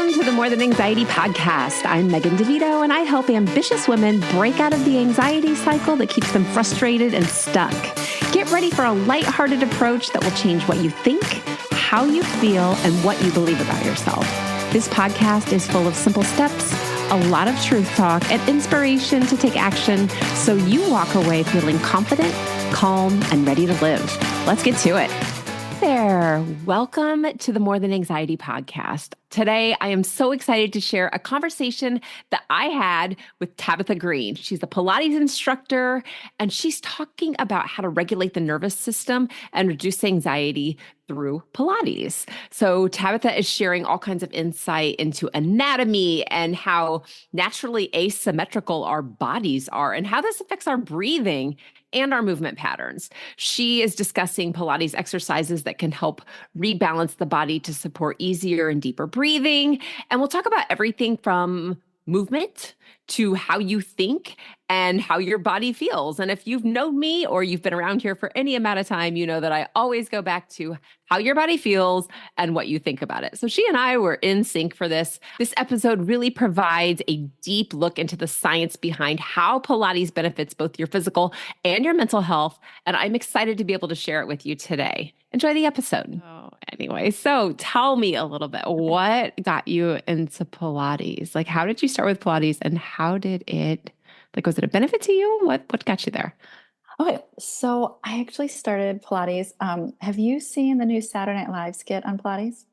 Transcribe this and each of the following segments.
Welcome to the More Than Anxiety podcast. I'm Megan DeVito, and I help ambitious women break out of the anxiety cycle that keeps them frustrated and stuck. Get ready for a lighthearted approach that will change what you think, how you feel, and what you believe about yourself. This podcast is full of simple steps, a lot of truth talk, and inspiration to take action so you walk away feeling confident, calm, and ready to live. Let's get to it. There. Welcome to the More Than Anxiety podcast. Today, I am so excited to share a conversation that I had with Tabitha Green. She's a Pilates instructor, and she's talking about how to regulate the nervous system and reduce anxiety through Pilates. So Tabitha is sharing all kinds of insight into anatomy and how naturally asymmetrical our bodies are and how this affects our breathing and our movement patterns. She is discussing Pilates exercises that can help rebalance the body to support easier and deeper breathing. And we'll talk about everything from movement to how you think and how your body feels. And if you've known me or you've been around here for any amount of time, you know that I always go back to how your body feels and what you think about it. So she and I were in sync for this. This episode really provides a deep look into the science behind how Pilates benefits both your physical and your mental health. And I'm excited to be able to share it with you today. Enjoy the episode. Anyway, so tell me a little bit, what got you into Pilates? Like, how did you start with Pilates and how did it, like, was it a benefit to you? What got you there? Okay, so I actually started Pilates. Have you seen the new Saturday Night Live skit on Pilates?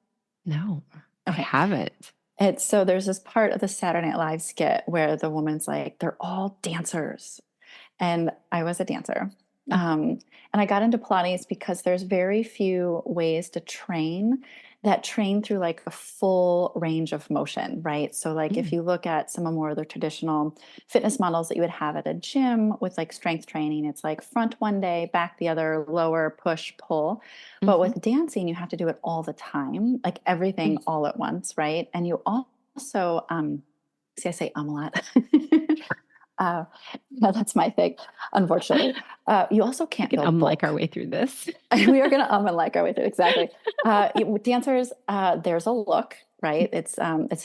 No, I haven't. So there's this part of the Saturday Night Live skit where the woman's like, they're all dancers. And I was a dancer. And I got into Pilates because there's very few ways to train that train through like a full range of motion, right? So like if you look at some of more of the traditional fitness models that you would have at a gym with like strength training, it's like front one day, back the other, lower, push, pull. But with dancing, you have to do it all the time, like everything all at once, right? And you also, see, I say a lot. No, that's my thing, unfortunately. You also can't build bulk. Like our way through this. We are going to and like our way through. Exactly. With dancers, there's a look, right? It's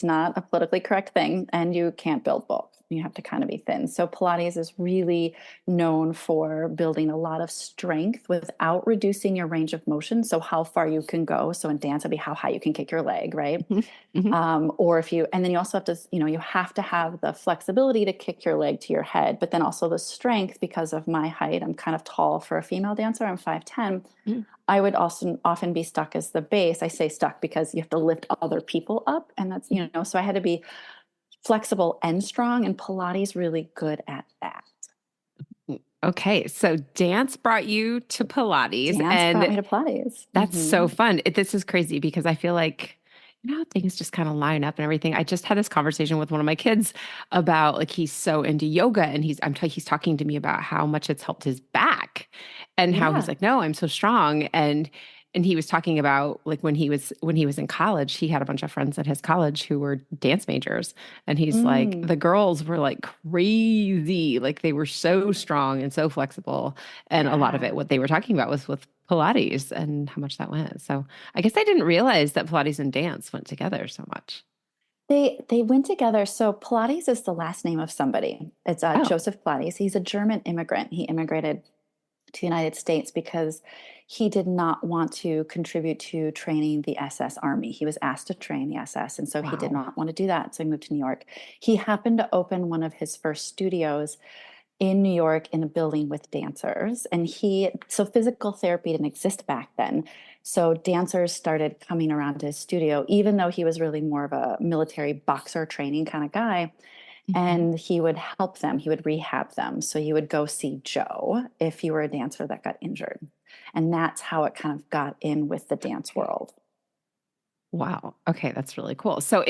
not a politically correct thing, and you can't build bulk. You have to kind of be thin. So Pilates is really known for building a lot of strength without reducing your range of motion. So how far you can go. So in dance, it'd be how high you can kick your leg, right? Or and then you also have to, you have to have the flexibility to kick your leg to your head, but then also the strength because of my height. I'm kind of tall for a female dancer. I'm 5'10". I would also often be stuck as the base. I say stuck because you have to lift other people up. And that's, so I had to be flexible and strong, and Pilates really good at that. Okay, so dance brought you to Pilates. Dance brought me to Pilates. That's so fun. This is crazy because I feel like, things just kind of line up and everything. I just had this conversation with one of my kids about like, he's so into yoga and he's talking to me about how much it's helped his back and how he's like, no, I'm so strong. And he was talking about like when he was in college, he had a bunch of friends at his college who were dance majors. And he's like, the girls were like crazy. Like they were so strong and so flexible. And a lot of it, what they were talking about was with Pilates and how much that went. So I guess I didn't realize that Pilates and dance went together so much. They went together. So Pilates is the last name of somebody. It's Joseph Pilates. He's a German immigrant. He immigrated to the United States because he did not want to contribute to training the SS Army. He was asked to train the SS, and so he did not want to do that. So he moved to New York. He happened to open one of his first studios in New York in a building with dancers. And so physical therapy didn't exist back then. So dancers started coming around to his studio, even though he was really more of a military boxer training kind of guy. And he would help them. He would rehab them. So you would go see Joe if you were a dancer that got injured. And that's how it kind of got in with the dance world. Wow. Okay. That's really cool. So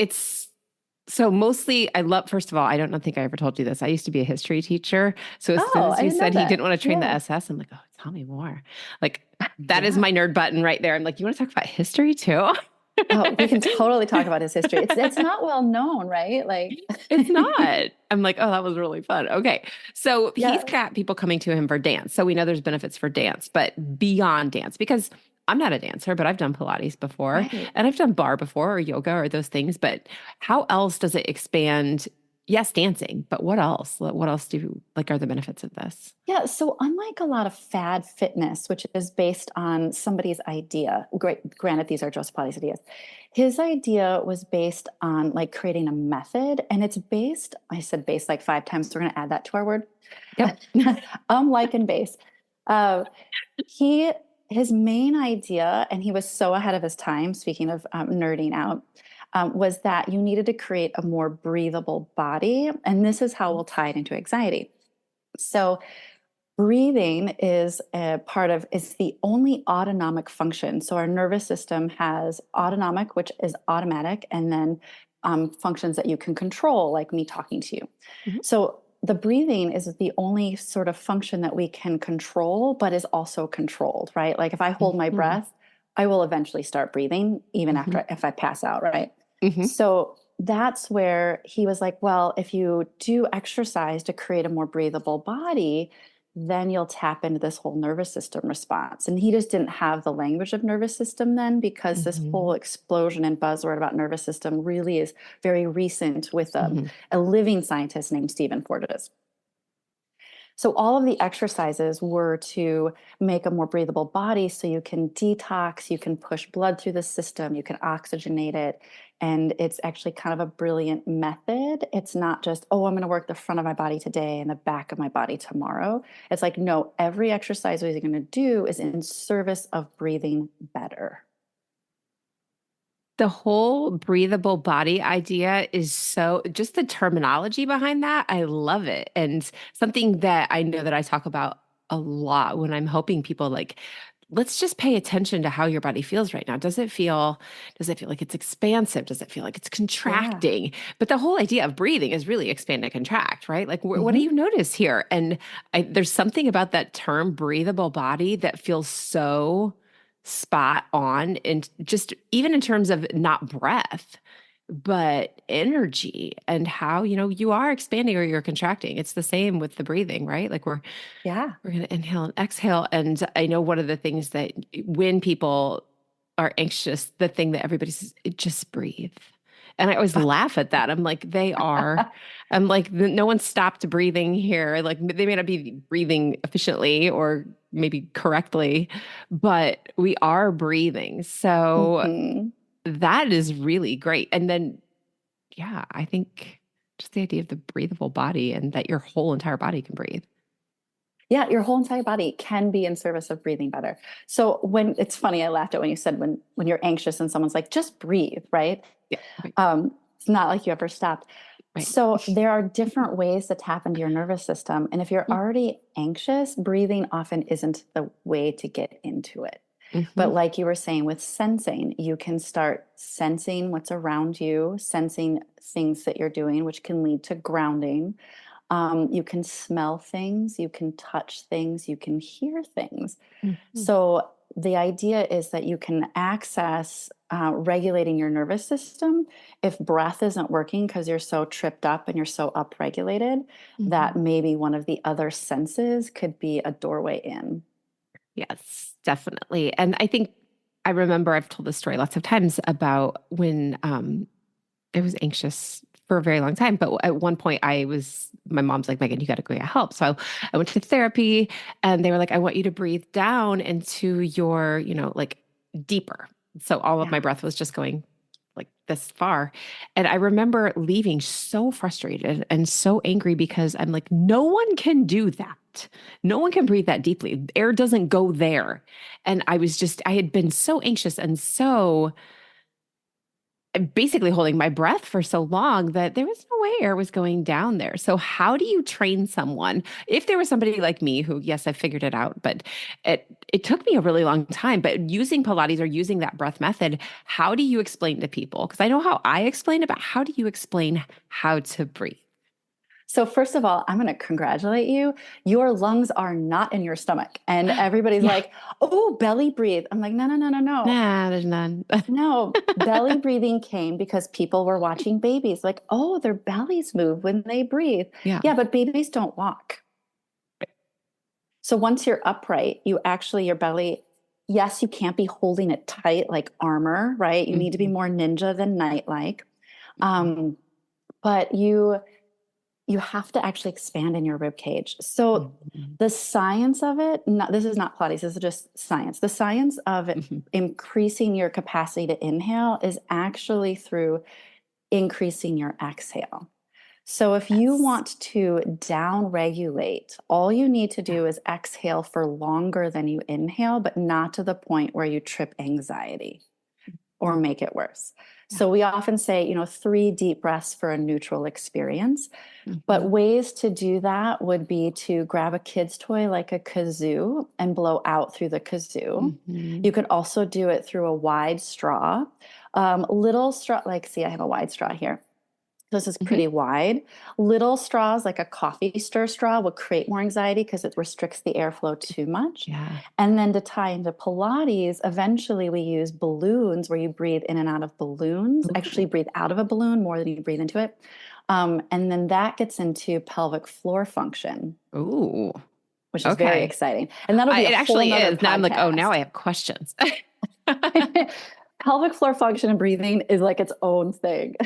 mostly first of all, I don't think I ever told you this. I used to be a history teacher. So as soon as you said he didn't want to train the SS, I'm like, oh, tell me more. Like that is my nerd button right there. I'm like, you want to talk about history too? Oh, we can totally talk about his history. It's not well known, right? Like it's not. I'm like, oh, that was really fun. Okay. So he's got people coming to him for dance. So we know there's benefits for dance, but beyond dance, because I'm not a dancer, but I've done Pilates before Right. and I've done bar before or yoga or those things. But how else does it expand? Yes, dancing, but what else? What else are the benefits of this? Yeah, so unlike a lot of fad fitness, which is based on somebody's idea, great, granted, these are Joseph Pilates ideas. His idea was based on like creating a method, and it's based, I said based like 5 times, so we're going to add that to our word. Yep. Like and base. Uh, he his main idea, and he was so ahead of his time, speaking of nerding out, was that you needed to create a more breathable body, and this is how we'll tie it into anxiety. So breathing is a part of, it's the only autonomic function. So our nervous system has autonomic, which is automatic, and then functions that you can control, like me talking to you. Mhm. So the breathing is the only sort of function that we can control, but is also controlled, right? Like if I hold my Mhm. breath, I will eventually start breathing, even Mhm. after if I pass out, right? Mhm. So that's where he was like, well, if you do exercise to create a more breathable body, then you'll tap into this whole nervous system response. And he just didn't have the language of nervous system then, because this whole Mhm. explosion and buzzword about nervous system really is very recent with Mhm. a living scientist named Stephen Fortis. So all of the exercises were to make a more breathable body so you can detox, you can push blood through the system, you can oxygenate it. And it's actually kind of a brilliant method. It's not just, oh, I'm going to work the front of my body today and the back of my body tomorrow. It's like, no, every exercise we're going to do is in service of breathing better. The whole breathable body idea is so just the terminology behind that. I love it. And something that I know that I talk about a lot when I'm helping people like let's just pay attention to how your body feels right now. Does it feel like it's expansive? Does it feel like it's Yeah. contracting? But the whole idea of breathing is really expand and contract, right? Like what do Hmm. you notice here? And there's something about that term breathable body that feels so spot on and just even in terms of not breath but energy and how you are expanding or you're contracting. It's the same with the breathing, right? Like Yeah. we're going to inhale and exhale. And I know one of the things that when people are anxious, the thing that everybody says, just breathe. And I always laugh at that. I'm like, no one stopped breathing here. Like they may not be breathing efficiently or maybe correctly, but we are breathing. So Hmm. that is really great. And then, yeah, I think just the idea of the breathable body and that your whole entire body can breathe. Yeah, your whole entire body can be in service of breathing better. So when it's funny, I laughed at when you said when you're anxious and someone's like, just breathe, right? Yeah, right, It's not like you ever stopped. right. So there are different ways to tap into your nervous system. And if you're Mm, already anxious, breathing often isn't the way to get into it. mhm, But like you were saying with sensing, you can start sensing what's around you, sensing things that you're doing, which can lead to grounding. You can smell things, you can touch things, you can hear things. mhm. So the idea is that you can access regulating your nervous system if breath isn't working because you're so tripped up and you're so upregulated that Mhm. maybe one of the other senses could be a doorway in. Yes, definitely. And I think I remember I've told this story lots of times about when I was anxious for a very long time. But at one point, my mom's like, Megan, you got to go get help. So I went to therapy and they were like, I want you to breathe down into your, like deeper. So all of Yeah. my breath was just going like this far. And I remember leaving so frustrated and so angry because I'm like, no one can do that. No one can breathe that deeply. Air doesn't go there. And I had been so anxious and so basically holding my breath for so long that there was no way air was going down there. So how do you train someone? If there was somebody like me who, yes, I figured it out, but it took me a really long time. But using Pilates or using that breath method, how do you explain to people? Because I know how I explain it, but how do you explain how to breathe? So, first of all, I'm going to congratulate you. Your lungs are not in your stomach. And everybody's Yeah. like, oh, belly breathe. I'm like, no, no, no, no, no. Nah, there's none. No, belly breathing came because people were watching babies, like, oh, their bellies move when they breathe. Yeah. Yeah, but babies don't walk. So once you're upright, your belly yes, you can't be holding it tight like armor, right? You need to be Mm-hmm. more ninja than knight-like. Um, but you have to actually expand in your rib cage. So Mm-hmm. the science of it, this is not Pilates, this is just science. The science of Mm-hmm. increasing your capacity to inhale is actually through increasing your exhale. So if you Yes. want to down regulate, all you need to Yeah. do is exhale for longer than you inhale, but not to the point where you trip anxiety or Mm. make it worse. Yeah. So we often say, 3 deep breaths for a neutral experience. But Mm-hmm. ways to do that would be to grab a kid's toy like a kazoo and blow out through the kazoo. Mm-hmm. You could also do it through a wide straw. Little straw, like, see, I have a wide straw here. This is Mm-hmm. pretty wide. Little straws, like a coffee stir straw, will create more anxiety because it restricts the airflow too much. Yeah. And then to tie into Pilates, eventually we use balloons where you breathe in and out of balloons. Actually, Ooh. breathe out of a balloon more than you breathe into it. And then that gets into pelvic floor function, Ooh. which is very Okay. exciting. And that'll be a It whole actually nother is. Now I'm like, oh, now podcast. I have questions. Pelvic floor function and breathing is like its own thing.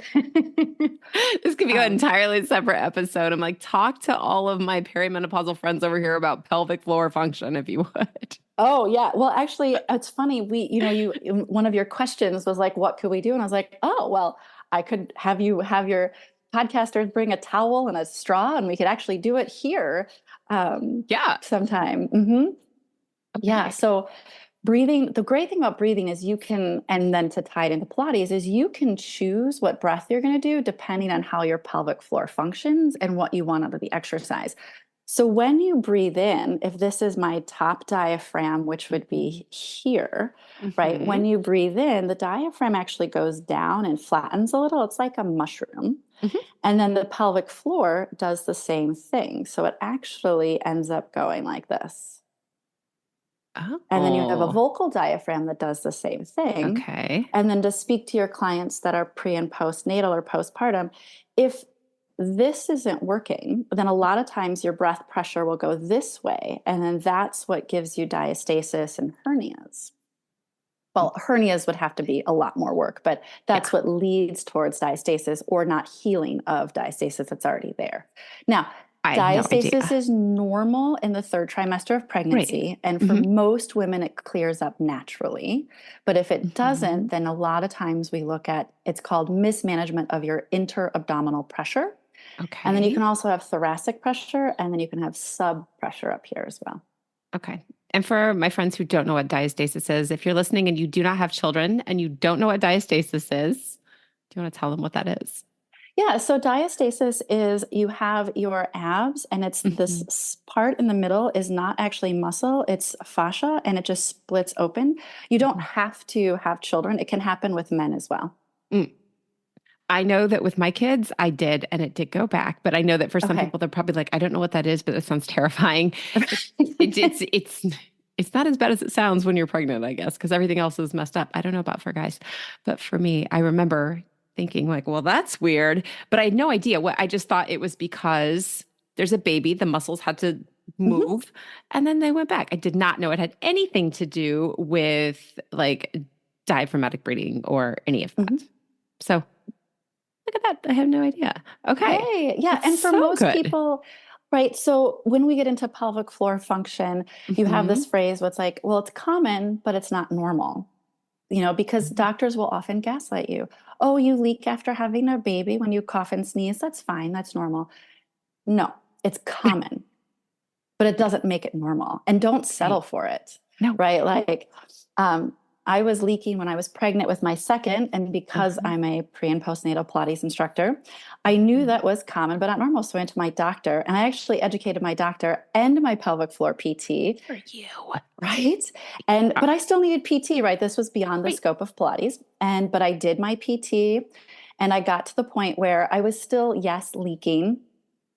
This could be an um, entirely separate episode. I'm like, talk to all of my perimenopausal friends over here about pelvic floor function, if you would. Oh yeah. Well, actually, it's funny. One of your questions was like, what could we do? And I was like, oh, well, I could have you have your podcasters bring a towel and a straw and we could actually do it here Yeah. sometime. Yeah. Okay. So breathing, the great thing about breathing is and then to tie it into Pilates is you can choose what breath you're going to do depending on how your pelvic floor functions and what you want out of the exercise. So when you breathe in, if this is my top diaphragm, which would be here, right? Mm-hmm. When you breathe in, the diaphragm actually goes down and flattens a little. It's like a mushroom. Mm-hmm. And then the pelvic floor does the same thing. So it actually ends up going like this. And then you have a Oh, vocal diaphragm that does the same thing. okay. And then to speak to your clients that are pre and postnatal or postpartum, if this isn't working, then a lot of times your breath pressure will go this way. And then that's what gives you diastasis and hernias. Well, hernias would have to be a lot more work, but that's Yeah. what leads towards diastasis or not healing of diastasis that's already there. Now, I had no diastasis idea. is normal in the third trimester of Right. pregnancy, and for Mm-hmm. most women, it clears up naturally. But if it Mm-hmm. doesn't, then a lot of times we look at it's called mismanagement of your inter-abdominal pressure. And then you can Okay. also have thoracic pressure, and then you can have sub pressure up here as well. Okay. And for my friends who don't know what diastasis is, if you're listening and you do not have children and you don't know what diastasis is, do you want to tell them what that is? Yeah, so diastasis is you have your abs, and it's Mm-hmm. this part in the middle is not actually muscle, it's fascia, and it just splits open. You don't have to have children, it can happen with men as well. Mm. I know that with my kids, I did, and it did go back. But I know that for some Okay. people, they're probably like, I don't know what that is, but it sounds terrifying. It's not as bad as it sounds when you're pregnant, I guess, because everything else is messed up. I don't know about for guys, but for me, I remember thinking like, well, that's weird. But I had no idea what. I just thought it was because there's a baby, the muscles had to Mhm, move, and then they went back. I did not know it had anything to do with like diaphragmatic breathing or any of that. mhm. So look at that. I have no idea. Okay. Hey, yeah, That's and for so most good. people, right, so when we get into pelvic floor function, you have Hmm. this phrase where it's like, well, it's common, but it's not normal. Because doctors will often gaslight you. Oh, you leak after having a baby when you cough and sneeze. That's fine. That's normal. No, it's common, but it doesn't make it normal. And don't settle Right. for it, No. right? Like, I was leaking when I was pregnant with my second, and because Uh-huh. I'm a pre and postnatal Pilates instructor, I knew that was common but not normal. So I went to my doctor, and I actually educated my doctor and my pelvic floor PT, For you. right? But I still needed PT, right? This was beyond the Right. scope of Pilates, but I did my PT, and I got to the point where I was still, yes, leaking,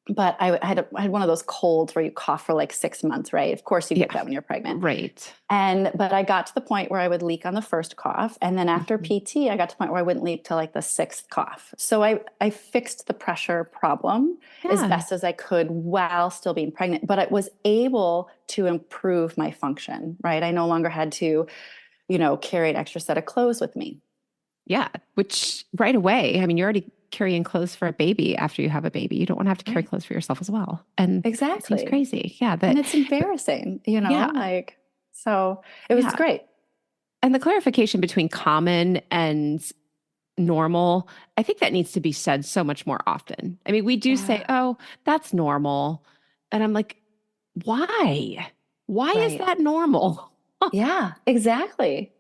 but I had one of those colds where you cough for like 6 months, right? Of course you get Yeah. that when you're pregnant. Right. But I got to the point where I would leak on the first cough. And then after Mhm. PT, I got to the point where I wouldn't leak till like the sixth cough. So I fixed the pressure problem as Yeah. best as I could while still being pregnant, but I was able to improve my function, right? I no longer had to, carry an extra set of clothes with me. Yeah. Which right away, I mean, you're already carrying clothes for a baby after you have a baby. You don't want to have to carry Right. clothes for yourself as well. And it seems Exactly. crazy. Yeah. And That, it's embarrassing, yeah. like, so it was Yeah. great. And the clarification between common and normal, I think that needs to be said so much more often. I mean, we do say, Yeah. oh, that's normal. And I'm like, why? Why is Right. that normal? Yeah, exactly.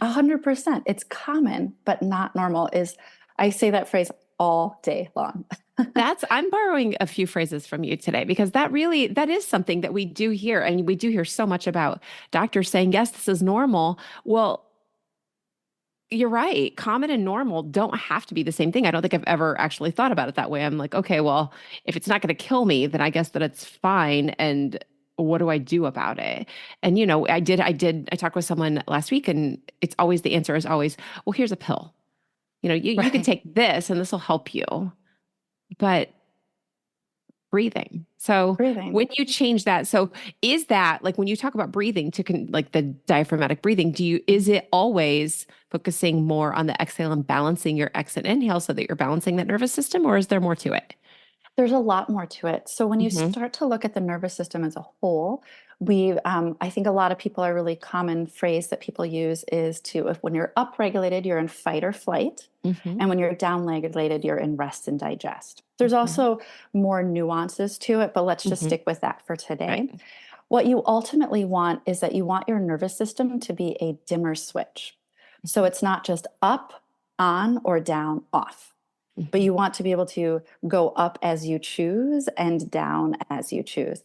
100%. It's common, but not normal I say that phrase all day long. I'm borrowing a few phrases from you today because that is something that we do hear. And we do hear so much about doctors saying, yes, this is normal. Well, you're right. Common and normal don't have to be the same thing. I don't think I've ever actually thought about it that way. I'm like, okay, well, if it's not going to kill me, then I guess that it's fine. And what do I do about it? And I talked with someone last week, and the answer is always, well, here's a pill. You can Right. take this and this will help you. But breathing. So Breathing. when you change that, so is that like when you talk about breathing like the diaphragmatic breathing, is it always focusing more on the exhale and balancing your exit inhale so that you're balancing that nervous system, or is there more to it? There's a lot more to it. So when you Hmm. start to look at the nervous system as a whole, I think a lot of people, a really common phrase that people use is when you're upregulated, you're in fight or flight. Hmm. And when you're downregulated, you're in rest and digest. There's Hmm. also more nuances to it, but let's just Hmm. stick with that for today. Right. What you ultimately want is that you want your nervous system to be a dimmer switch. So it's not just up, on, or down, off, but Hmm. you want to be able to go up as you choose and down as you choose.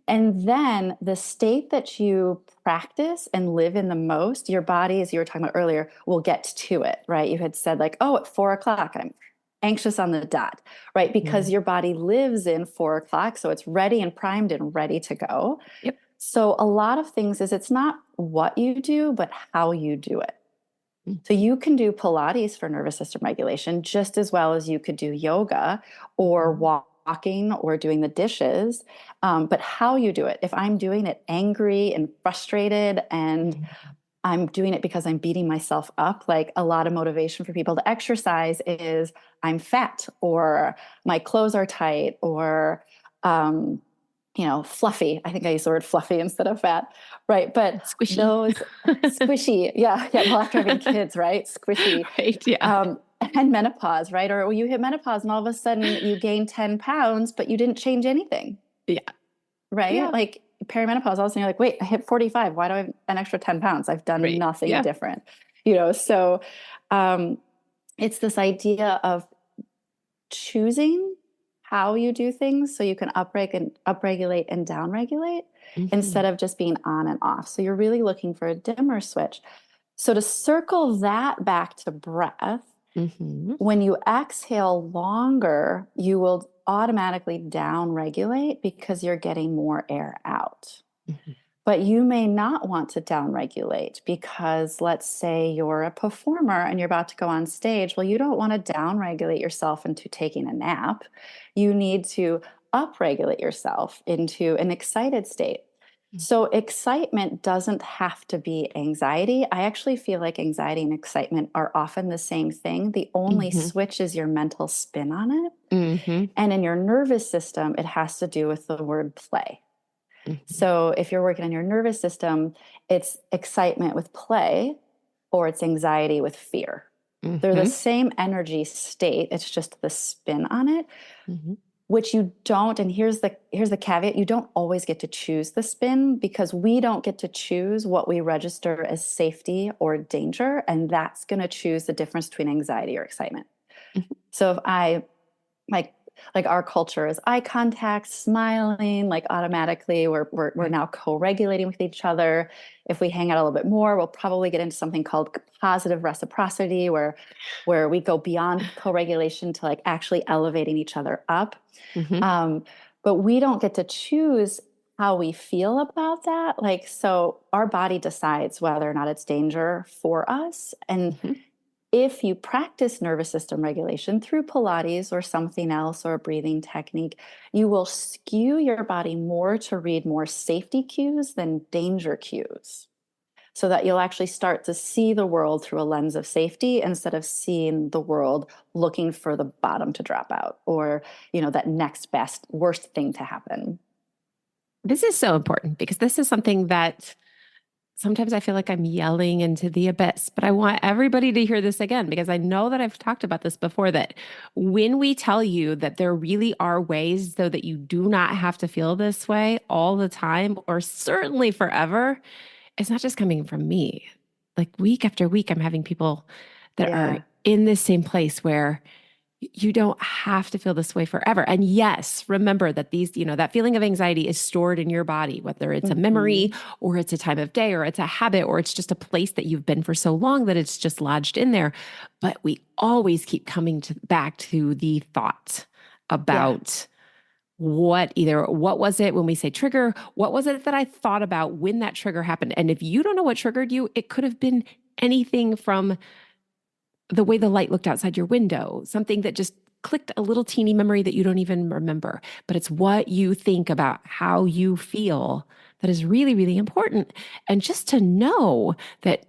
And then the state that you practice and live in the most, your body, as you were talking about earlier, will get to it, right? You had said, like, oh, at 4 o'clock, I'm anxious on the dot, right? Because Hmm. your body lives in 4 o'clock. So it's ready and primed and ready to go. Yep. So a lot of things is it's not what you do, but how you do it. So you can do Pilates for nervous system regulation just as well as you could do yoga or Hmm. walking or doing the dishes. But how you do it, if I'm doing it angry and frustrated and I'm doing it because I'm beating myself up, like a lot of motivation for people to exercise is I'm fat or my clothes are tight or um, fluffy. I think I use the word fluffy instead of fat, right? But Squishy. those squishy, yeah, yeah. Well, after having kids, right? Squishy, Right. Yeah. and menopause, right? Or you hit menopause and all of a sudden you gain 10 pounds, but you didn't change anything, Yeah. right? Yeah. Like perimenopause, all of a sudden you're like, wait, I hit 45. Why do I have an extra 10 pounds? I've done Right. nothing Yeah. different, So um, it's this idea of choosing how you do things so you can upregulate and downregulate Hmm. instead of just being on and off. So you're really looking for a dimmer switch. So to circle that back to breath, Hmm. when you exhale longer, you will automatically downregulate because you're getting more air out. Hmm. But you may not want to downregulate because let's say you're a performer and you're about to go on stage. Well, you don't want to downregulate yourself into taking a nap. You need to upregulate yourself into an excited state. So, excitement doesn't have to be anxiety. I actually feel like anxiety and excitement are often the same thing. The only Hmm. switch is your mental spin on it. Hmm. And in your nervous system, it has to do with the word play. Hmm. So if you're working on your nervous system, it's excitement with play or it's anxiety with fear. They're the Hmm. same energy state. It's just the spin on it, Hmm. which you don't. And here's the caveat: you don't always get to choose the spin because we don't get to choose what we register as safety or danger, and that's going to choose the difference between anxiety or excitement. So if I like like our culture is eye contact, smiling, like automatically we're now co-regulating with each other. If we hang out a little bit more, we'll probably get into something called positive reciprocity, where we go beyond co-regulation to like actually elevating each other up. Mm-hmm. But we don't get to choose how we feel about that. Like, so our body decides whether or not it's danger for us. And Mm-hmm. if you practice nervous system regulation through Pilates or something else or a breathing technique, you will skew your body more to read more safety cues than danger cues. So that you'll actually start to see the world through a lens of safety instead of seeing the world looking for the bottom to drop out or, that next best, worst thing to happen. This is so important because this is something that sometimes I feel like I'm yelling into the abyss, but I want everybody to hear this again because I know that I've talked about this before that when we tell you that there really are ways so that you do not have to feel this way all the time or certainly forever, it's not just coming from me. Like week after week, I'm having people that are Yeah. in this same place where you don't have to feel this way forever. And yes, remember that that feeling of anxiety is stored in your body, whether it's a memory Mm-hmm. or it's a time of day or it's a habit or it's just a place that you've been for so long that it's just lodged in there. But we always keep coming back to the thought Yeah. about what was it when we say trigger? What was it that I thought about when that trigger happened? And if you don't know what triggered you, it could have been anything from the way the light looked outside your window, something that just clicked a little teeny memory that you don't even remember. But it's what you think about how you feel that is really, really important. And just to know that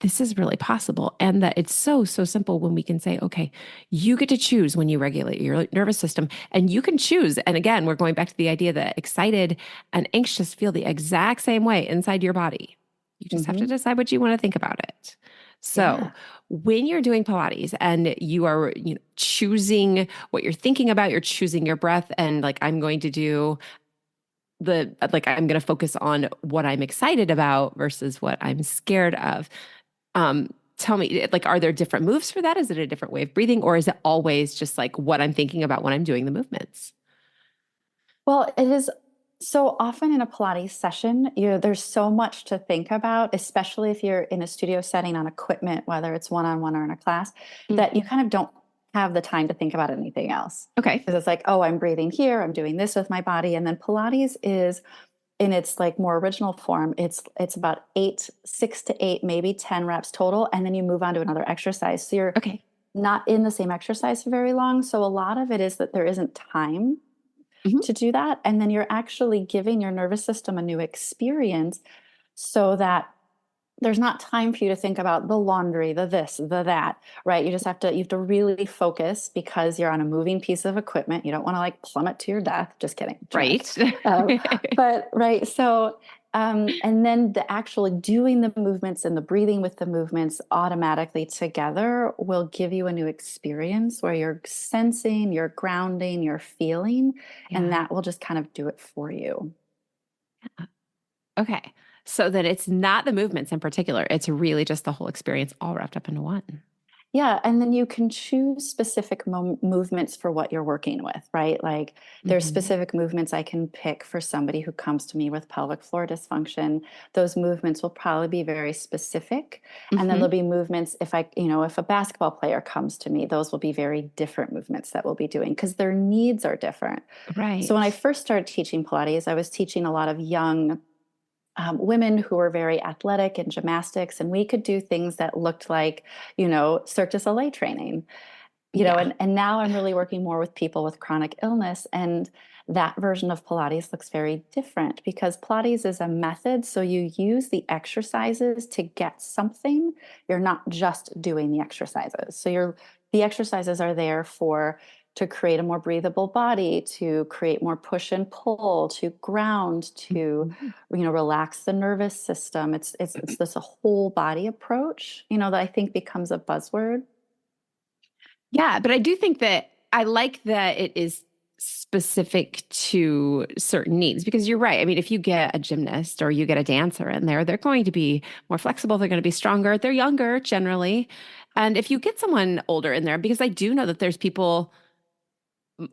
this is really possible and that it's so, so simple when we can say, okay, you get to choose when you regulate your nervous system and you can choose. And again, we're going back to the idea that excited and anxious feel the exact same way inside your body. You just have to Mm-hmm. decide what you want to think about it. So, Yeah. when you're doing Pilates and you are, choosing what you're thinking about, you're choosing your breath, and like I'm going to do I'm going to focus on what I'm excited about versus what I'm scared of. Tell me, like, are there different moves for that? Is it a different way of breathing, or is it always just like what I'm thinking about when I'm doing the movements? Well, it is so often in a Pilates session, there's so much to think about, especially if you're in a studio setting on equipment, whether it's one-on-one or in a class, that you Mhm. kind of don't have the time to think about anything else. Okay. Because it's like, oh, I'm breathing here, I'm doing this with my body. And then Pilates is in its like more original form, it's about 6 to 8, maybe 10 reps total. And then you move on to another exercise. So you're Okay. not in the same exercise for very long. So a lot of it is that there isn't time Mhm. to do that. And then you're actually giving your nervous system a new experience so that there's not time for you to think about the laundry, the this, the that, right? You have to really focus because you're on a moving piece of equipment. You don't want to like plummet to your death. Just kidding. Dramatic. Right. But right. So, and then the actually doing the movements and the breathing with the movements automatically together will give you a new experience where you're sensing, you're grounding, you're feeling, and Yeah. that will just kind of do it for you. Okay. So then it's not the movements in particular. It's really just the whole experience all wrapped up into one. Yeah, and then you can choose specific movements for what you're working with, right? Like there's Mhm. specific movements I can pick for somebody who comes to me with pelvic floor dysfunction. Those movements will probably be very specific. And then Mhm. there'll be movements if a basketball player comes to me, those will be very different movements that we'll be doing because their needs are different. So when I Right. first started teaching Pilates, I was teaching a lot of young women who were very athletic in gymnastics, and we could do things that looked like, Cirque du Soleil training, Yeah. and now I'm really working more with people with chronic illness. And that version of Pilates looks very different because Pilates is a method. So you use the exercises to get something. You're not just doing the exercises. The exercises are there to create a more breathable body, to create more push and pull, to ground, to Mhm. relax the nervous system. It's this a whole body approach, that I think becomes a buzzword. Yeah, but I do think that I like that it is specific to certain needs because you're right. I mean, if you get a gymnast or you get a dancer in there, they're going to be more flexible, they're going to be stronger, they're younger generally. And if you get someone older in there, because I do know that there's people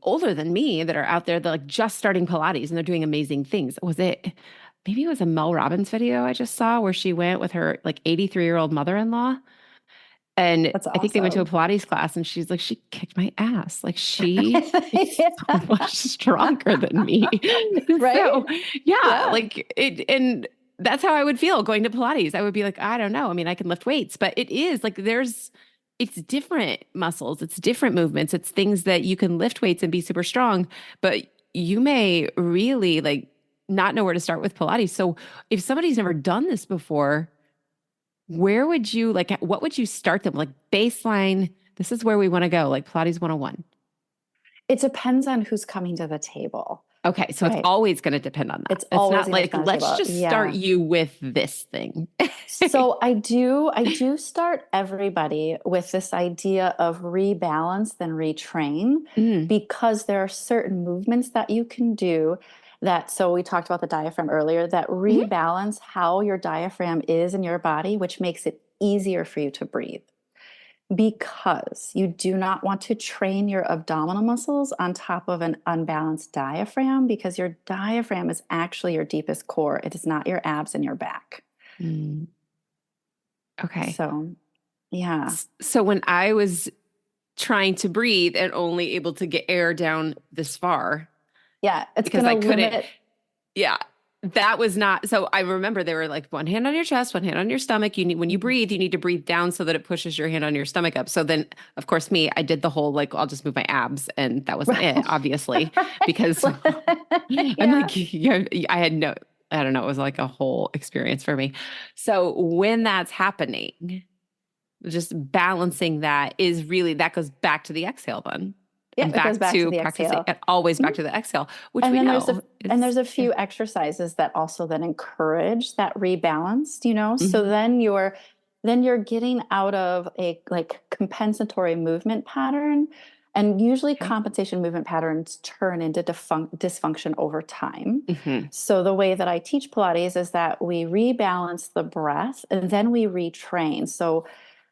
older than me that are out there that like just starting Pilates and they're doing amazing things. Maybe it was a Mel Robbins video I just saw where she went with her like 83-year-old mother-in-law. And That's I think they went to a awesome. Pilates class and she's like, she kicked my ass. Like she is Yeah. so much stronger than me. Right? So yeah, Yeah. like and that's how I would feel going to Pilates. I would be like, I don't know. I mean, I can lift weights, but it is like it's different muscles, it's different movements, it's things that you can lift weights and be super strong, but you may really like not know where to start with Pilates. So if somebody's never done this before, where would you like, what would you start them? Like baseline, this is where we want to go, like Pilates 101. It depends on who's coming to the table, Okay. So it's right? always going to depend on that. It's It's always not going to like, depend on the let's table. just start Yeah. you with this thing. So I do start everybody with this idea of rebalance then retrain, Mm, because there are certain movements that you can do that, so we talked about the diaphragm earlier, that mhm. rebalance how your diaphragm is in your body, which makes it easier for you to breathe. Because you do not want to train your abdominal muscles on top of an unbalanced diaphragm, because your diaphragm is actually your deepest core. It is not your abs and your back. Mm, okay. So, yeah. So when I was trying to breathe and only able to get air down this far Yeah, it's because going I to couldn't, limit. yeah, that was not. So I remember they were like one hand on your chest, one hand on your stomach. You need, when you Mhm. breathe, you need to breathe down so that it pushes your hand on your stomach up. So then, of course, me, I did the whole like, I'll just move my abs. And that wasn't it, Right. obviously, because I'm Yeah. like, yeah, I had no, I don't know. It was like a whole experience for me. So when that's happening, just balancing that is really, that goes back to the exhale then. Yeah, And it goes back back to to the practicing exhale. and always back Mhm. to the exhale, which And we then there's know there's is, a yeah. few exercises that also then encourage that rebalance, so Mhm. then you're getting out of a like compensatory movement pattern, and usually Okay. compensation movement patterns turn into dysfunction over time. Mhm. So the way that I teach Pilates is that we rebalance the breath and then we retrain. So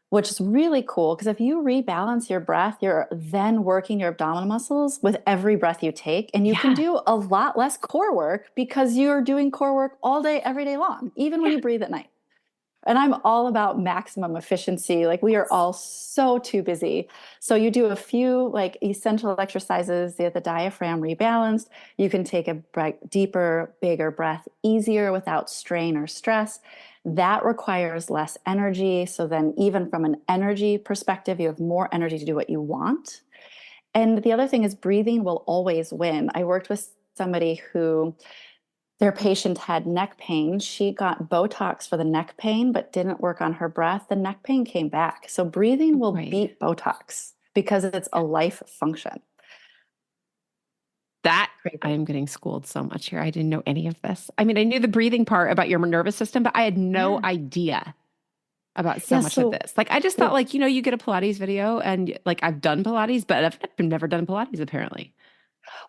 which is really cool, because if you rebalance your breath, you're then working your abdominal muscles with every breath you take. And you can Yeah. do a lot less core work because you're doing core work all day, every day long, even when Yeah. you breathe at night. And I'm all about maximum efficiency. Like we are all so too busy. So you do a few like essential exercises, get the diaphragm rebalanced. You can take a deeper, bigger breath easier without strain or stress. That requires less energy. So then, even from an energy perspective, you have more energy to do what you want. And the other thing is, breathing will always win. I worked with somebody who their patient had neck pain. She got Botox for the neck pain, but didn't work on her breath. The neck pain came back. So breathing will Right. beat Botox because it's a life function. That I Crazy. am getting schooled so much here. I didn't know any of this. I mean, I knew the breathing part about your nervous system, but I had no Yeah. idea about so Yeah. much of So, this. Like, I just thought, well, like, you get a Pilates video and like I've done Pilates, but I've never done Pilates apparently.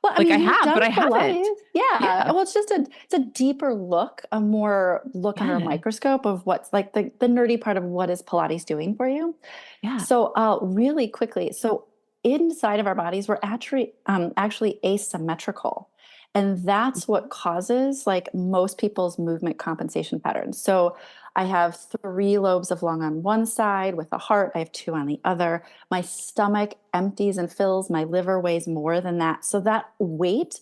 well, I Like, I mean, you've have, but done I haven't. Pilates. Yeah. Yeah. Well, it's a deeper look, a more look under a Yeah. microscope of what's like the nerdy part of what is Pilates doing for you. Yeah. So, really quickly, so inside of our bodies, we're actually asymmetrical, and that's what causes like most people's movement compensation patterns. So, I have three lobes of lung on one side with a heart. I have two on the other. My stomach empties and fills. My liver weighs more than that. So that weight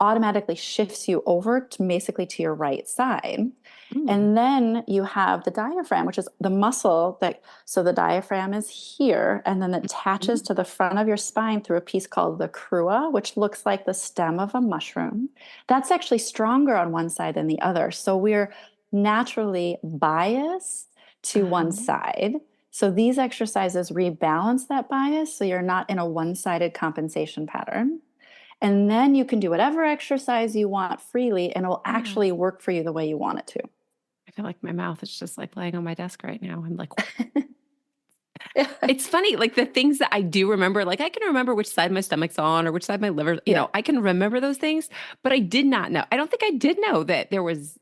automatically shifts you over to basically to your right side. Mm. And then you have the diaphragm, which is the muscle that, so the diaphragm is here and then it attaches Mhm. to the front of your spine through a piece called the crura, which looks like the stem of a mushroom. That's actually stronger on one side than the other. So we're naturally biased to one Oh, side. So these exercises rebalance that bias so you're not in a one sided compensation pattern. And then you can do whatever exercise you want freely and it will yeah. actually work for you the way you want it to. I feel like my mouth is just like laying on my desk right now. I'm like, Yeah. it's funny, like the things that I do remember, like I can remember which side my stomach's on or which side my liver, Yeah. I can remember those things, but I did not know. I don't think I did know that there was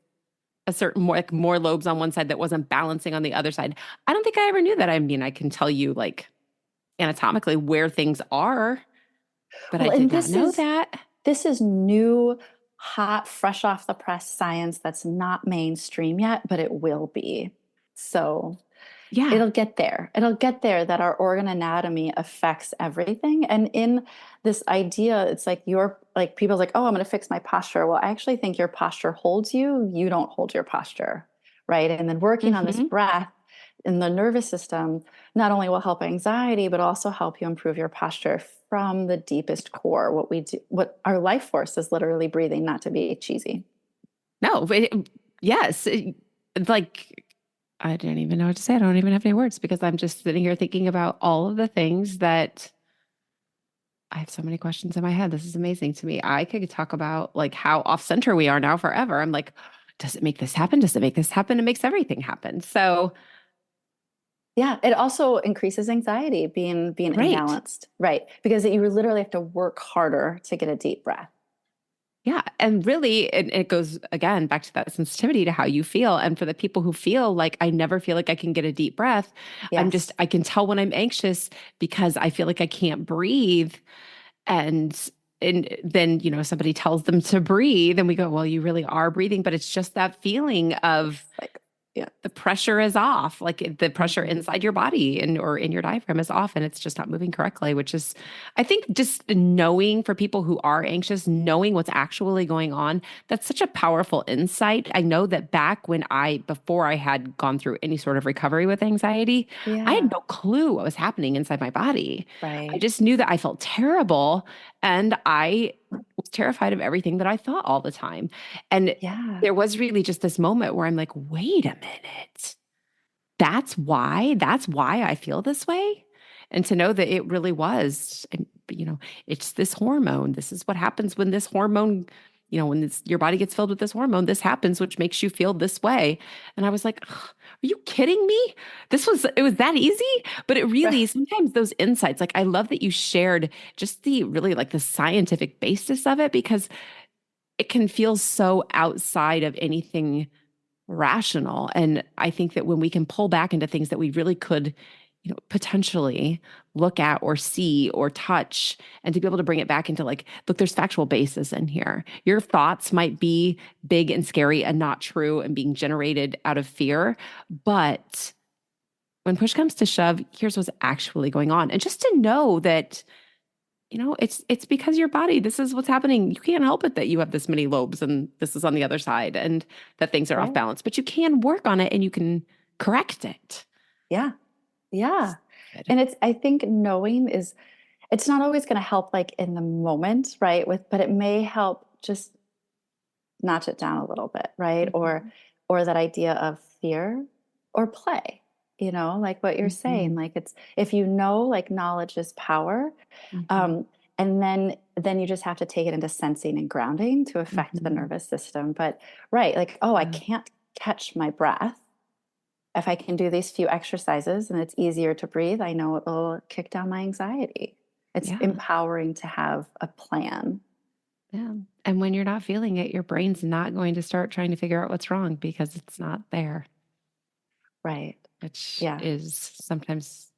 a certain more lobes on one side that wasn't balancing on the other side. I don't think I ever knew that. I mean, I can tell you like anatomically where things are, but I Well, did and not know that. this is new, hot, fresh off the press science that's not mainstream yet, but it will be. So Yeah. it'll get there. It'll get there that our organ anatomy affects everything. And in this idea, it's like you're like people's like, oh, I'm going to fix my posture. Well, I actually think your posture holds you. You don't hold your posture, right? And then working on this Hmm. breath in the nervous system not only will help anxiety, but also help you improve your posture from the deepest core. What we do, what our life force is literally breathing, not to be cheesy. No, yes. Like, I didn't even know what to say. I don't even have any words because I'm just sitting here thinking about all of the things that I have so many questions in my head. This is amazing to me. I could talk about like how off center we are now forever. I'm like, does it make this happen? Does it make this happen? It makes everything happen. So, Yeah, it also increases anxiety being right. imbalanced, right? Because you literally have to work harder to get a deep breath. Yeah. And really, it goes again back to that sensitivity to how you feel. And for the people who feel like I never feel like I can get a deep breath, Yes, I can tell when I'm anxious because I feel like I can't breathe. And then, somebody tells them to breathe, and we go, well, you really are breathing, but it's just that feeling of it's like, yeah. the pressure is off, like the pressure Mhm. inside your body and or in your diaphragm is off and it's just not moving correctly, which is I think just knowing for people who are anxious, knowing what's actually going on, that's such a powerful insight. I know that back when before I had gone through any sort of recovery with anxiety, I had Yeah, no clue what was happening inside my body. I right. just knew that I felt terrible and I was terrified of everything that I thought all the time. And Yeah, there was really just this moment where I'm like, wait a minute. That's why I feel this way. And to know that it really was, and, it's this hormone. This is what happens when this hormone, when your body gets filled with this hormone, this happens, which makes you feel this way. And I was like, "Ugh, are you kidding me? It was that easy. But it really, right, sometimes those insights, like I love that you shared just the really like the scientific basis of it because it can feel so outside of anything rational. And I think that when we can pull back into things that we really could, potentially look at or see or touch, and to be able to bring it back into like, look, there's factual basis in here. Your thoughts might be big and scary and not true and being generated out of fear. But when push comes to shove, here's what's actually going on. And just to know that it's because your body, this is what's happening. You can't help it that you have this many lobes and this is on the other side and that things are off right. balance, but you can work on it and you can correct it. Yeah, yeah. Good. And I think knowing is, it's not always going to help like in the moment, right? But it may help just notch it down a little bit, right? Mhm. Or that idea of fear or play, like what you're saying. Mhm. Like it's, if you know, like knowledge is power, Mhm. um, and then you just have to take it into sensing and grounding to affect the Mhm. nervous system. But right, like, oh, I Yeah. can't catch my breath. If I can do these few exercises and it's easier to breathe, I know it will kick down my anxiety. It's Yeah. empowering to have a plan. Yeah. And when you're not feeling it, your brain's not going to start trying to figure out what's wrong because it's not there, Right. which Yeah. is sometimes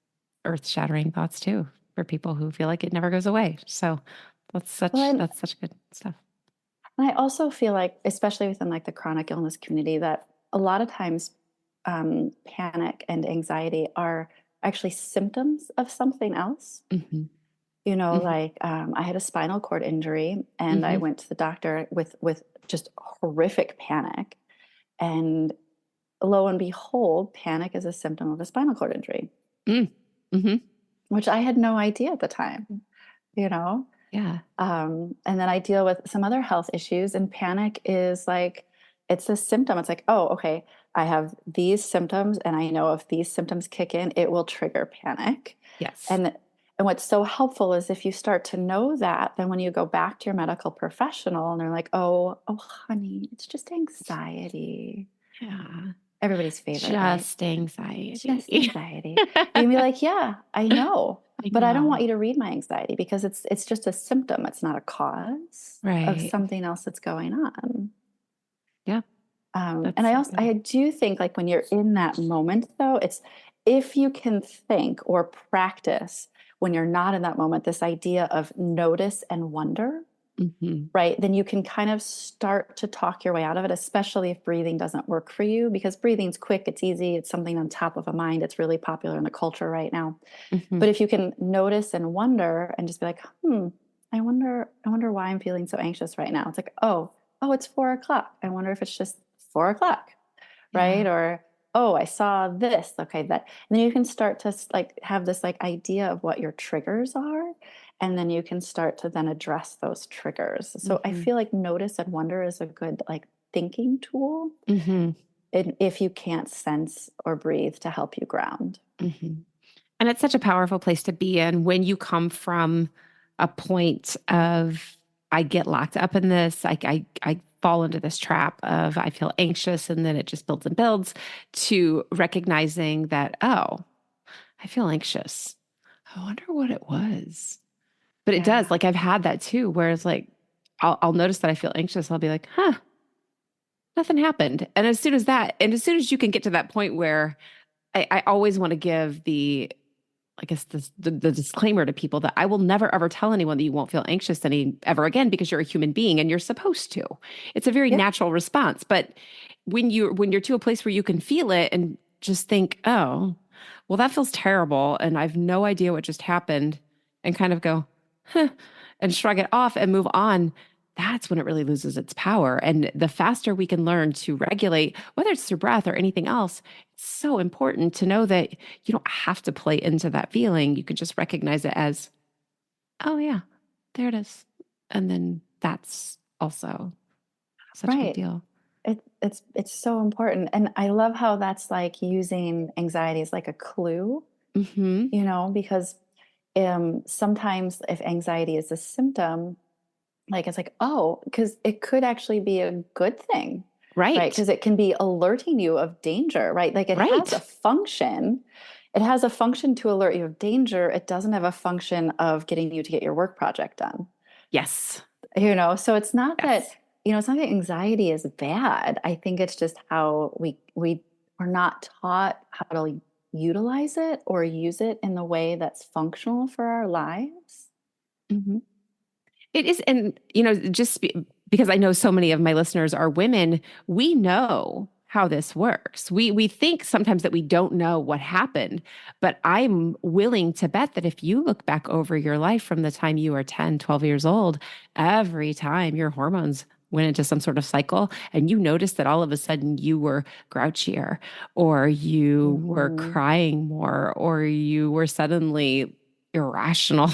earth-shattering thoughts too for people who feel like it never goes away. So Well, and that's such good stuff. I also feel like, especially within like the chronic illness community, that a lot of times panic and anxiety are actually symptoms of something else. Mhm. Like I had a spinal cord injury, and I Mhm. went to the doctor with just horrific panic, and lo and behold, panic is a symptom of a spinal cord injury, Mm. Mhm. which I had no idea at the time. You know, Yeah. And then I deal with some other health issues, and panic is like, it's a symptom. It's like, oh, okay, I have these symptoms, and I know if these symptoms kick in, it will trigger panic. Yes. And what's so helpful is if you start to know that, then when you go back to your medical professional and they're like, oh, honey, it's just anxiety. Yeah. Everybody's favorite, right? Just anxiety. Just anxiety. You can be like, yeah, I know, I but I don't want know. you to read my anxiety because it's just a symptom. It's not a cause of Right. something else that's going on. Yeah. And That's so good. I do think like when you're in that moment though, it's if you can think or practice when you're not in that moment, this idea of notice and wonder, Mm-hmm. right? Then you can kind of start to talk your way out of it, especially if breathing doesn't work for you, because breathing's quick, it's easy, it's something on top of a mind. It's really popular in the culture right now. Mm-hmm. But if you can notice and wonder and just be like, I wonder why I'm feeling so anxious right now. It's like, oh, it's 4 o'clock. I wonder if it's just 4 o'clock, Yeah. right? Or, oh, I saw this. Okay, that. And then you can start to like have this like idea of what your triggers are. And then you can start to then address those triggers. So I Mm-hmm. feel like notice and wonder is a good like thinking tool Mm-hmm. if you can't sense or breathe to help you ground. Mm-hmm. And it's such a powerful place to be in when you come from a point of, I get locked up in this, I fall into this trap of I feel anxious and then it just builds and builds, to recognizing that, oh, I feel anxious. I wonder what it was. But it does. Yeah. Like I've had that too, where it's like, I'll notice that I feel anxious. I'll be like, huh, nothing happened. And as soon as that, and as soon as you can get to that point where I always want to give the, I guess the disclaimer to people that I will never ever tell anyone that you won't feel anxious ever again, because you're a human being and you're supposed to. It's a very Yeah. natural response. But when you're to a place where you can feel it and just think, oh, well, that feels terrible, and I've no idea what just happened, and kind of go, huh, and shrug it off and move on. That's when it really loses its power. And the faster we can learn to regulate, whether it's through breath or anything else, it's so important to know that you don't have to play into that feeling. You can just recognize it as, oh, yeah, there it is. And then that's also such a big Right. deal. It's so important. And I love how that's like using anxiety as like a clue, Mm-hmm. because sometimes if anxiety is a symptom, like it's like, oh, because it could actually be a good thing, right? Right. Because it can be alerting you of danger, right? Like it has a Right. function. It has a function to alert you of danger. It doesn't have a function of getting you to get your work project done. Yes. So it's not that, Yes. it's not that anxiety is bad. I think it's just how we are not taught how to utilize it or use it in the way that's functional for our lives. Mm-hmm. It is. And, because I know so many of my listeners are women, we know how this works. We think sometimes that we don't know what happened, but I'm willing to bet that if you look back over your life from the time you were 10, 12 years old, every time your hormones went into some sort of cycle and you noticed that all of a sudden you were grouchier, or you were Mhm. crying more, or you were suddenly irrational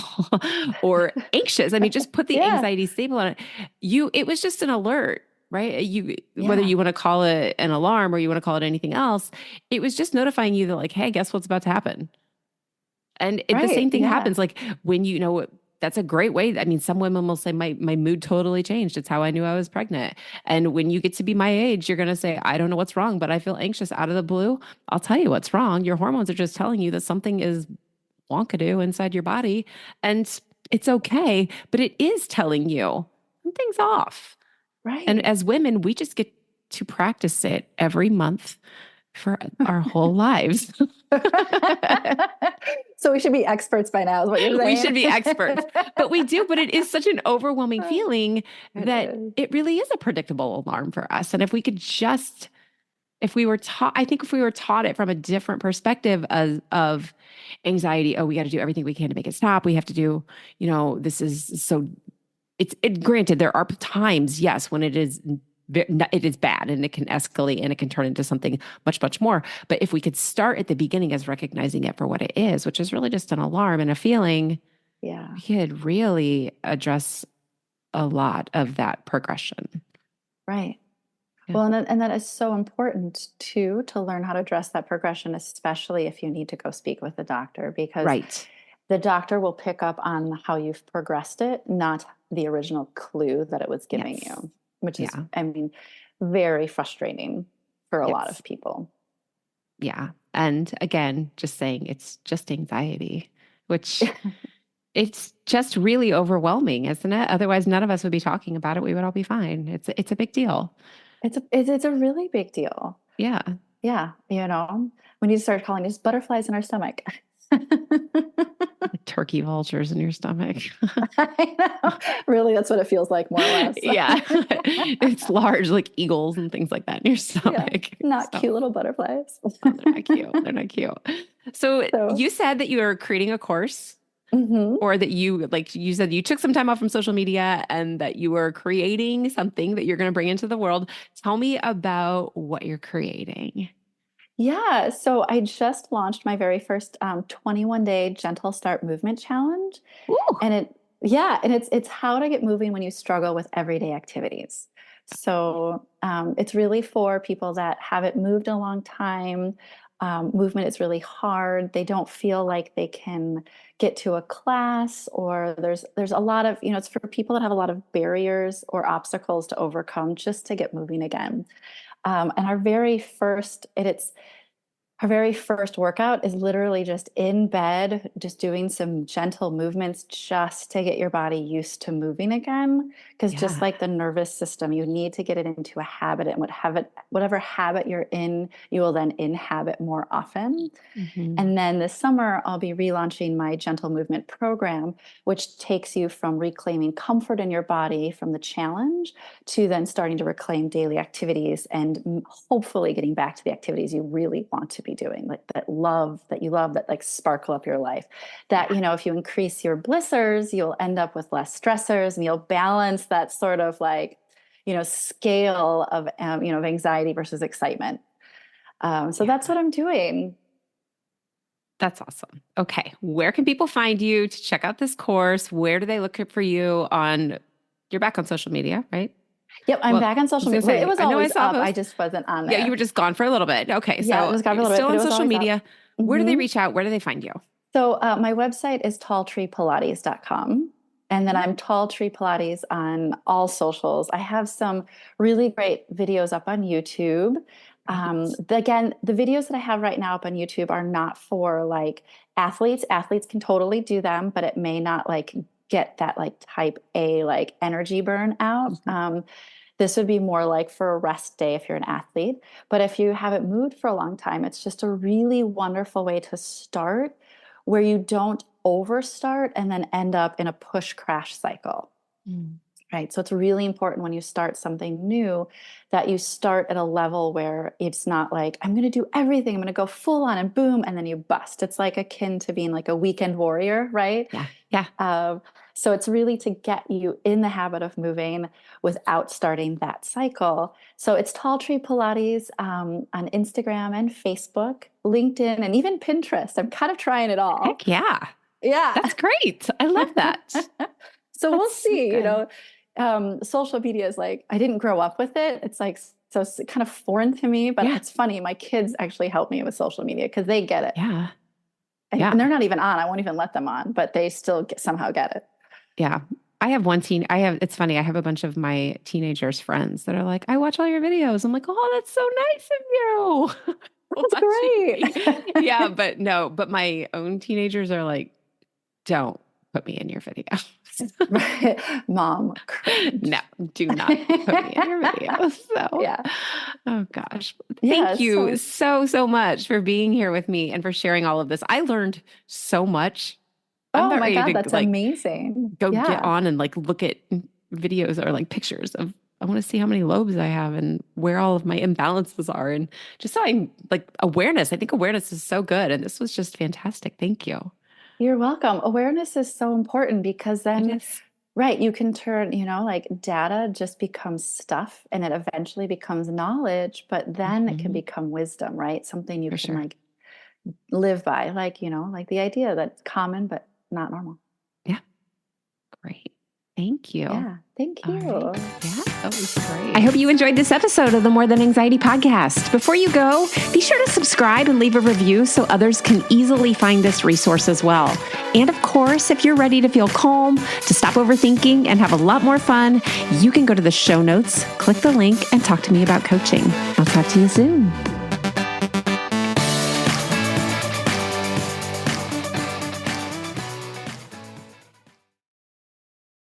or anxious. I mean, just put the Yeah. anxiety stable on it. It was just an alert, right? Whether Yeah. you want to call it an alarm or you want to call it anything else, it was just notifying you that, like, hey, guess what's about to happen. And the Right. same thing Yeah. happens. Like when that's a great way. I mean, some women will say my mood totally changed. It's how I knew I was pregnant. And when you get to be my age, you're going to say, I don't know what's wrong, but I feel anxious out of the blue. I'll tell you what's wrong. Your hormones are just telling you that something is wonkadoo inside your body. And it's okay, but it is telling you something's off. And Right. as women, we just get to practice it every month for our whole lives. So we should be experts by now, is what you're We saying. should be experts, but we do. But it is such an overwhelming feeling It that is. it really is a predictable alarm for us. And if we could just, if we were taught, I think if we were taught it from a different perspective of anxiety, oh, we got to do everything we can to make it stop. We have to do, this is so, granted, there are times, yes, when it is bad and it can escalate and it can turn into something much, much more. But if we could start at the beginning as recognizing it for what it is, which is really just an alarm and a feeling, Yeah. we could really address a lot of that progression. Right. Yeah. Well, and that is so important too, to learn how to address that progression, especially if you need to go speak with the doctor, because Right. the doctor will pick up on how you've progressed it, not the original clue that it was giving Yes. you, which is, Yeah. I mean, very frustrating for a lot Yes. of people. Yeah. And again, just saying it's just anxiety, which it's just really overwhelming, isn't it? Otherwise, none of us would be talking about it. We would all be fine. It's a big deal. It's a really big deal. Yeah. Yeah. We need to start calling it just butterflies in our stomach. turkey vultures in your stomach. I know. Really, that's what it feels like, more or less. Yeah. It's large, like eagles and things like that in your stomach. Yeah. Not cute little butterflies. Oh, they're not cute. They're not cute. So So, you said that you are creating a course, mhm. or that you, like you said, you took some time off from social media and that you were creating something that you're going to bring into the world. Tell me about what you're creating. Yeah. So I just launched my very first 21-day gentle start movement challenge. Ooh. And it's how to get moving when you struggle with everyday activities. So it's really for people that haven't moved in a long time. Movement is really hard. They don't feel like they can get to a class, or there's a lot of, it's for people that have a lot of barriers or obstacles to overcome just to get moving again. And our very first workout is literally just in bed, just doing some gentle movements just to get your body used to moving again. Because just Yeah. like the nervous system, you need to get it into a habit, and whatever habit you're in, you will then inhabit more often. Mhm. And then this summer, I'll be relaunching my gentle movement program, which takes you from reclaiming comfort in your body from the challenge to then starting to reclaim daily activities and hopefully getting back to the activities you really want to be doing, like that you love, that like sparkle up your life. That, if you increase your blissers, you'll end up with less stressors, and you'll balance that sort of like, scale of, of anxiety versus excitement. So that's what I'm doing. That's awesome. Okay. Where can people find you to check out this course? Where do they look for you you're back on social media, right? Yep, I'm Well, back on I was social gonna media. Well, it say, was I know I always saw up. I those. just wasn't on Yeah, you there. were just gone for a little bit. Okay. Yeah, it So was gone for a you're little bit, still but it on was social always up. media. Where do they reach out? Where do they find you? So my website is talltreepilates.com. And then I'm Tall Tree Pilates on all socials. I have some really great videos up on YouTube. Again, the videos that I have right now up on YouTube are not for like athletes. Athletes can totally do them, but it may not like get that like type A like energy burn out. This would be more like for a rest day if you're an athlete. But if you haven't moved for a long time, it's just a really wonderful way to start where you don't overstart and then end up in a push crash cycle. Mm. Right. So it's really important when you start something new that you start at a level where it's not like, I'm going to do everything, I'm going to go full on and boom, and then you bust. It's like akin to being like a weekend warrior, right? Yeah. Yeah. So it's really to get you in the habit of moving without starting that cycle. So it's Tall Tree Pilates on Instagram and Facebook, LinkedIn, and even Pinterest. I'm kind of trying it all. Heck yeah. Yeah. That's great. I love that. So we'll That's so see, good. social media is like, I didn't grow up with it. It's like, so it's kind of foreign to me, but Yeah. it's funny. My kids actually help me with social media because they get it. Yeah. And they're not even on. I won't even let them on, but they still somehow get it. Yeah. It's funny. I have a bunch of my teenagers friends that are like, I watch all your videos. I'm like, oh, that's so nice of you. That's great. Yeah. But my own teenagers are like, don't put me in your videos. Right. Mom, cringe. No, do not put me in your videos. So, Yeah. oh gosh. Yeah, Thank you so much for being here with me and for sharing all of this. I learned so much. I'm Oh about my ready God, to that's like amazing. go get Yeah. on and like look at videos or like pictures of, I want to see how many lobes I have and where all of my imbalances are. And just so I'm like awareness. I think awareness is so good. And this was just fantastic. Thank you. You're welcome. Awareness is so important because It then, is. right, you can turn, like data just becomes stuff and it eventually becomes knowledge, but then it can Mhm. become wisdom, right? Something you For can sure. like live by, like, like the idea that's common but not normal. Yeah. Great. Thank you. Yeah. Thank All you. right. Yeah, that was great. I hope you enjoyed this episode of the More Than Anxiety podcast. Before you go, be sure to subscribe and leave a review so others can easily find this resource as well. And of course, if you're ready to feel calm, to stop overthinking and have a lot more fun, you can go to the show notes, click the link, and talk to me about coaching. I'll talk to you soon.